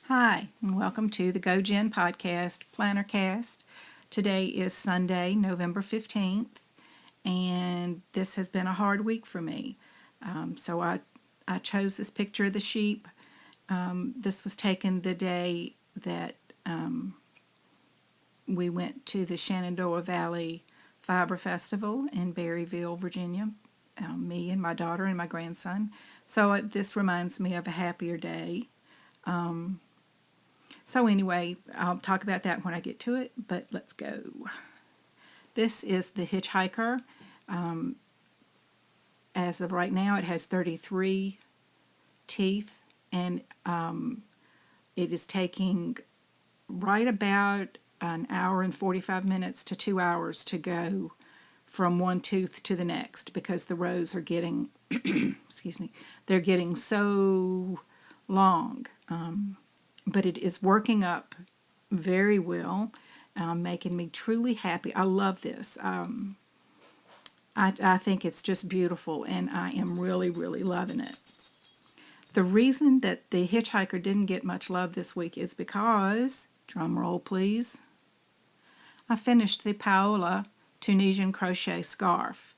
Hi, and welcome to the Gojenn podcast, plannercast. Today is Sunday, November 15th, and this has been a hard week for me. So I chose this picture of the sheep. This was taken the day that we went to the Shenandoah Valley Fiber Festival in Berryville, Virginia, me and my daughter and my grandson. So this reminds me of a happier day. So anyway, I'll talk about that when I get to it, but let's go. This is the Hitchhiker. As of right now, it has 33 teeth, and it is taking right about an hour and 45 minutes to 2 hours to go from one tooth to the next because the rows are getting, excuse me, they're getting so long. But it is working up very well, making me truly happy. I love this. I think it's just beautiful, and I am really, really loving it. The reason that the Hitchhiker didn't get much love this week is because, drum roll please, I finished the Paola Tunisian crochet scarf.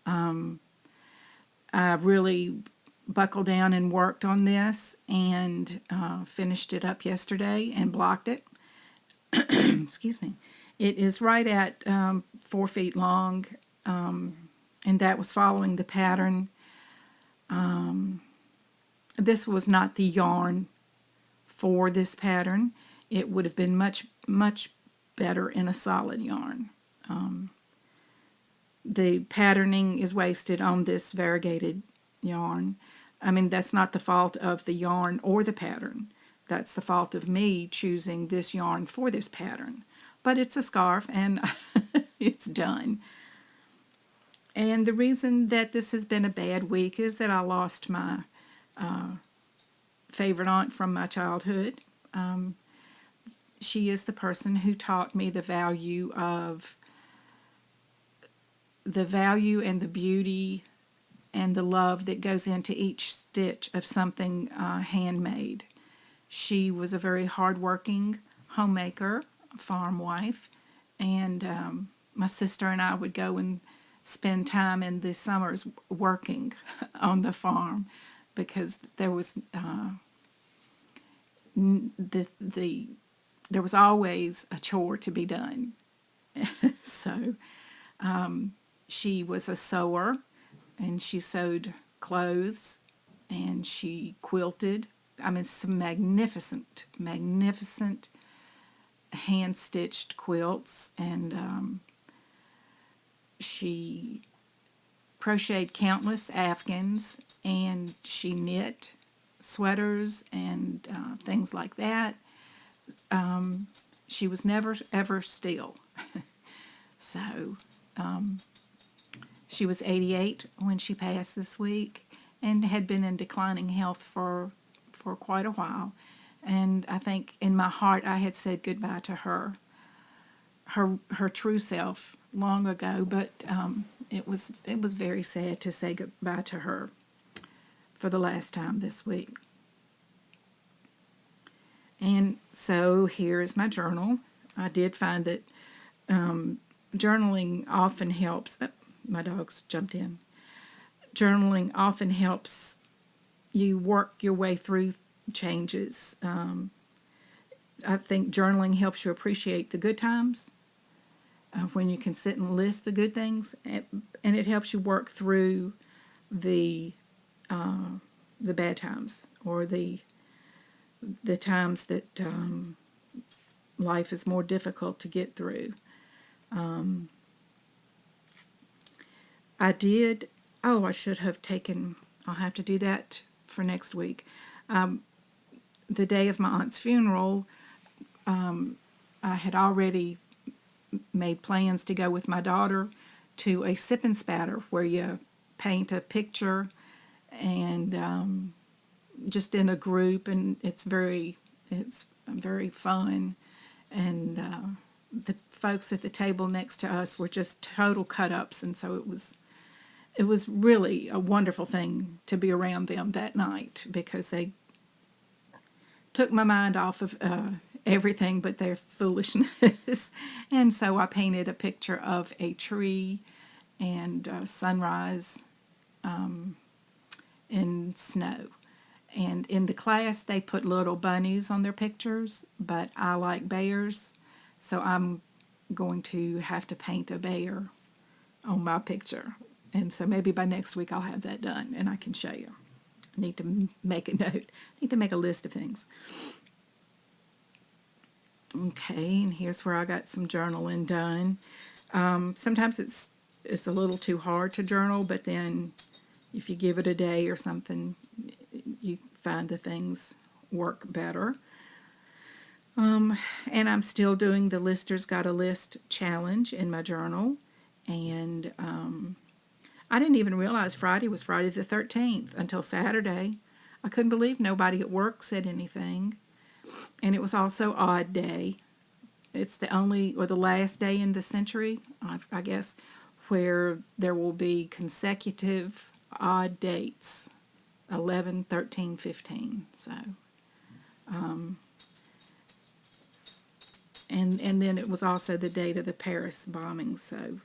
I really buckled down and worked on this and finished it up yesterday and blocked it. Excuse me. It is right at 4 feet long, and that was following the pattern. This was not the yarn for this pattern. It would have been much, much better in a solid yarn. The patterning is wasted on this variegated yarn. I mean, that's not the fault of the yarn or the pattern. That's the fault of me choosing this yarn for this pattern. But it's a scarf, and it's done. And the reason that this has been a bad week is that I lost my favorite aunt from my childhood. She is the person who taught me the value and the beauty and the love that goes into each stitch of something handmade. She was a very hardworking homemaker, farm wife, and my sister and I would go and spend time in the summers working on the farm because there was there was always a chore to be done. So she was a sewer, and she sewed clothes, and she quilted. I mean, some magnificent, magnificent hand-stitched quilts, and she crocheted countless afghans, and she knit sweaters and things like that. She was never, ever still. So she was 88 when she passed this week and had been in declining health for quite a while. And I think in my heart I had said goodbye to her true self long ago, but it was very sad to say goodbye to her for the last time this week. And so here is my journal. I did find that journaling often helps. My dogs jumped in. Journaling often helps you work your way through changes. I think journaling helps you appreciate the good times when you can sit and list the good things, and it helps you work through the bad times or the times that life is more difficult to get through. I should have taken, I'll have to do that for next week. The day of my aunt's funeral, I had already made plans to go with my daughter to a sip and spatter where you paint a picture and just in a group, and it's very fun. And the folks at the table next to us were just total cut-ups, and so it was really a wonderful thing to be around them that night because they took my mind off of everything but their foolishness. And so I painted a picture of a tree and sunrise in snow. And in the class, they put little bunnies on their pictures, but I like bears, so I'm going to have to paint a bear on my picture. And so maybe by next week I'll have that done and I can show you. I need to make a note. I need to make a list of things. Okay, and here's where I got some journaling done. Sometimes it's a little too hard to journal, but then if you give it a day or something, you find the things work better. And I'm still doing the Lister's Got a List challenge in my journal. And I didn't even realize Friday was Friday the 13th until Saturday. I couldn't believe nobody at work said anything. And it was also Odd Day. It's the only, or the last day in the century, I guess, where there will be consecutive odd dates, 11, 13, 15. So, and then it was also the date of the Paris bombing. So,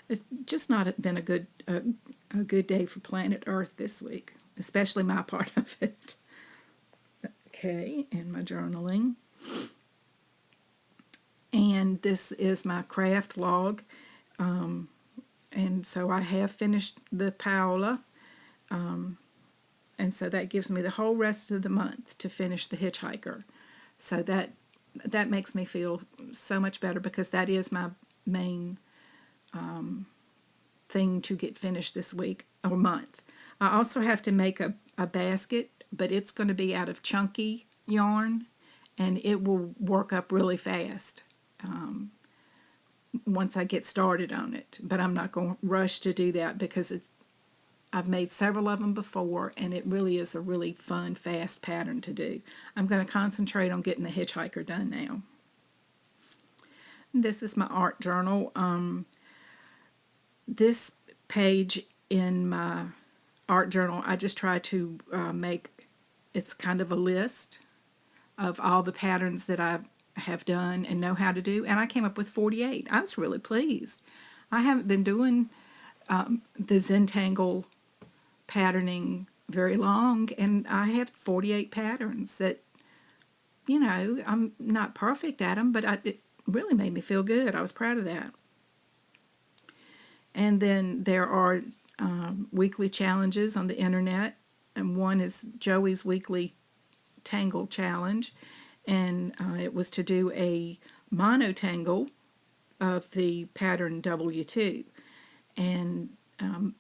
it's just not been a good day for planet Earth this week, especially my part of it. Okay, and my journaling. And this is my craft log. And so I have finished the Paola. And so that gives me the whole rest of the month to finish the Hitchhiker. So that makes me feel so much better because that is my main thing to get finished this week or month. I also have to make a basket, but it's going to be out of chunky yarn, and it will work up really fast once I get started on it. But I'm not going to rush to do that because I've made several of them before, and it really is a really fun, fast pattern to do. I'm going to concentrate on getting the Hitchhiker done now. This is my art journal. This page in my art journal, I just try to make, it's kind of a list of all the patterns that I have done and know how to do, and I came up with 48. I was really pleased. I haven't been doing the Zentangle patterning very long, and I have 48 patterns that, you know, I'm not perfect at them, but it really made me feel good. I was proud of that. And then there are weekly challenges on the internet, and one is Joey's weekly Tangle challenge, and it was to do a monotangle of the pattern W2. And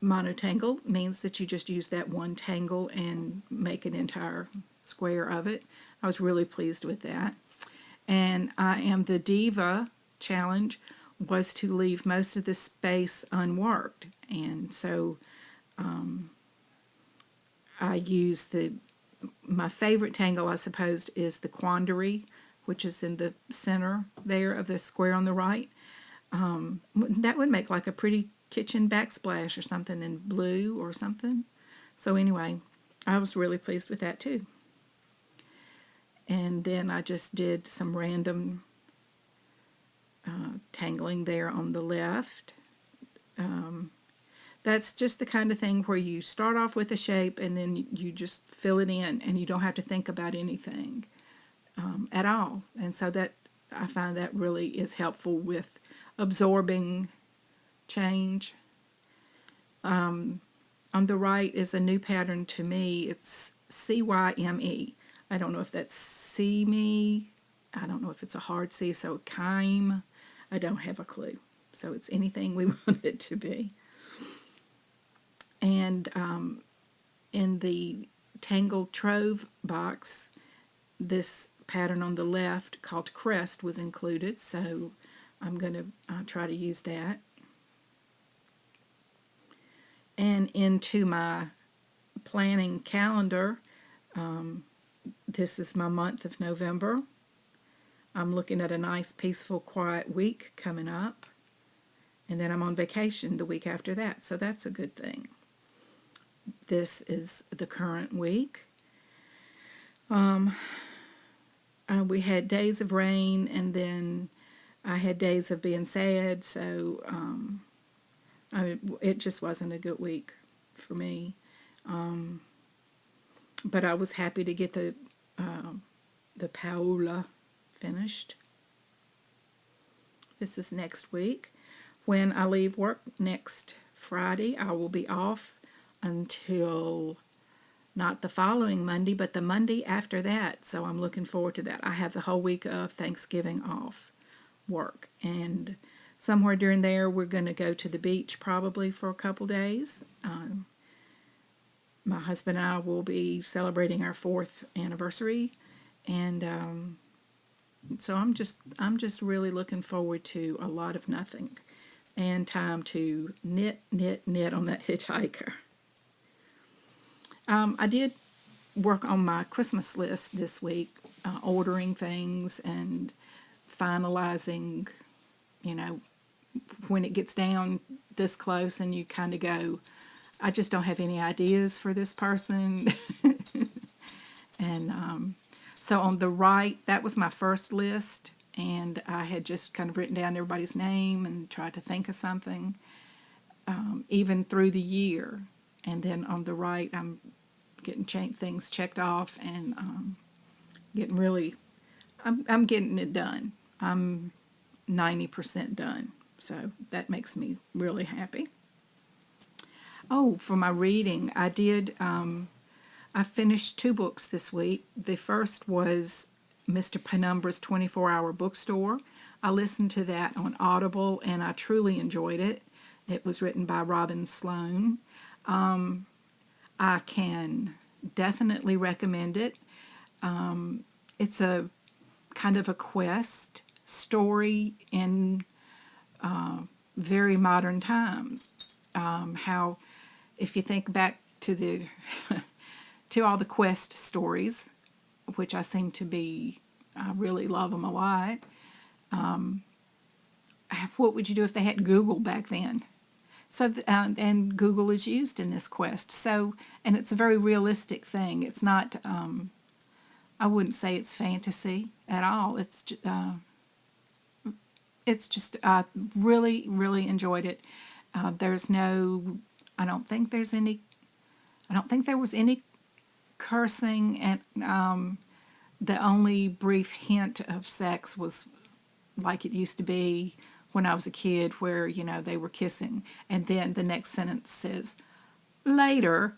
monotangle means that you just use that one tangle and make an entire square of it. I was really pleased with that. And I am the Diva challenge was to leave most of the space unworked, and so I use my favorite tangle, I suppose, is the Quandary, which is in the center there of the square on the right. That would make like a pretty kitchen backsplash or something in blue or something. So anyway, I was really pleased with that too. And then I just did some random tangling there on the left. That's just the kind of thing where you start off with a shape and then you just fill it in and you don't have to think about anything at all. And so that I find that really is helpful with absorbing change. On the right is a new pattern to me. It's CYME. I don't know if that's see me. I don't know if it's a hard C, so Kime. I don't have a clue. So it's anything we want it to be. And in the Tangle Trove box, this pattern on the left called Crest was included, so I'm going to try to use that. And into my planning calendar, this is my month of November. I'm looking at a nice, peaceful, quiet week coming up. And then I'm on vacation the week after that, so that's a good thing. This is the current week. We had days of rain, and then I had days of being sad, so it just wasn't a good week for me. But I was happy to get the Paola finished. This is next week. When I leave work next Friday, I will be off until not the following Monday, but the Monday after that. So I'm looking forward to that. I have the whole week of Thanksgiving off work. And somewhere during there, we're going to go to the beach probably for a couple days. My husband and I will be celebrating our 4th anniversary. And so I'm just really looking forward to a lot of nothing and time to knit on that hitchhiker. I did work on my Christmas list this week, ordering things and finalizing, when it gets down this close and you kind of go, I just don't have any ideas for this person. And so on the right, that was my first list, and I had just kind of written down everybody's name and tried to think of something, even through the year. And then on the right, I'm getting things checked off and getting really, I'm getting it done. I'm 90% done, so that makes me really happy. Oh, for my reading, I finished 2 books this week. The first was Mr. Penumbra's 24-Hour Bookstore. I listened to that on Audible, and I truly enjoyed it. It was written by Robin Sloan. I can definitely recommend it. It's a kind of a quest story in very modern times. How, if you think back to the to all the quest stories, which I really love them a lot. What would you do if they had Google back then? So, and Google is used in this quest. So, and it's a very realistic thing. It's not, I wouldn't say it's fantasy at all. It's just, I really, really enjoyed it. I don't think there was any cursing, and the only brief hint of sex was like it used to be when I was a kid, where they were kissing, and then the next sentence says later.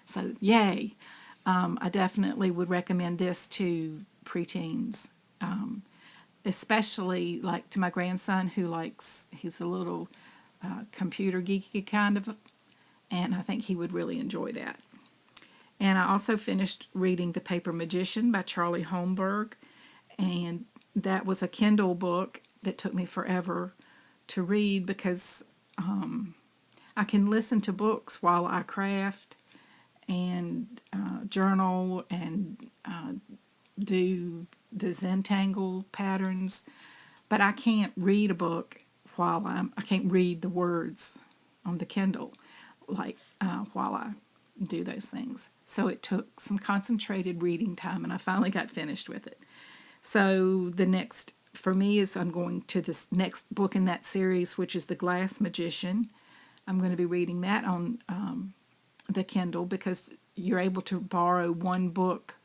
So yay. I definitely would recommend this to preteens, especially like to my grandson, he's a little computer geeky kind of, and I think he would really enjoy that. And I also finished reading The Paper Magician by Charlie Holmberg, and that was a Kindle book that took me forever to read because I can listen to books while I craft and journal and do the Zentangle patterns, but I can't read a book I can't read the words on the Kindle while I do those things. So it took some concentrated reading time, and I finally got finished with it. So the next for me is I'm going to this next book in that series, which is The Glass Magician. I'm going to be reading that on the Kindle because you're able to borrow one book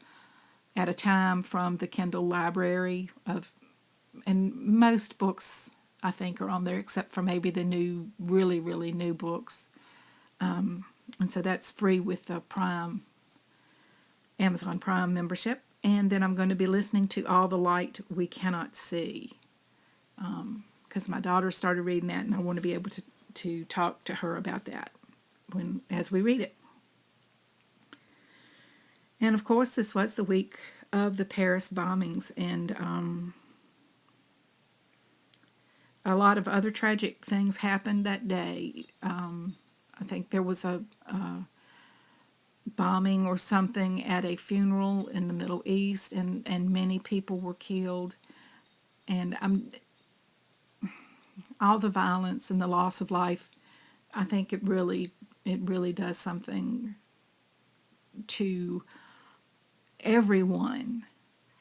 at a time from the Kindle library and most books I think are on there except for maybe the new, really, really new books. And so that's free with the Amazon Prime membership. And then I'm going to be listening to All the Light We Cannot See, because my daughter started reading that, and I want to be able to talk to her about that as we read it. And of course, this was the week of the Paris bombings, and a lot of other tragic things happened that day. I think there was a bombing or something at a funeral in the Middle East, and many people were killed. And all the violence and the loss of life, I think it really does something to everyone,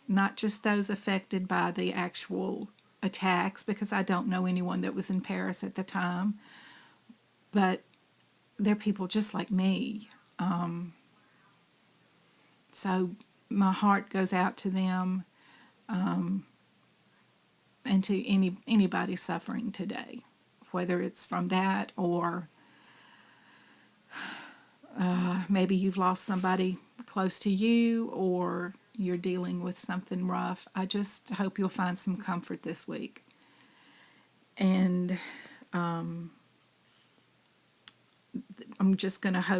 not just those affected by the actual attacks, because I don't know anyone that was in Paris at the time, but they're people just like me. So my heart goes out to them, and to anybody suffering today, whether it's from that or maybe you've lost somebody close to you or you're dealing with something rough. I just hope you'll find some comfort this week. And I'm just going to hope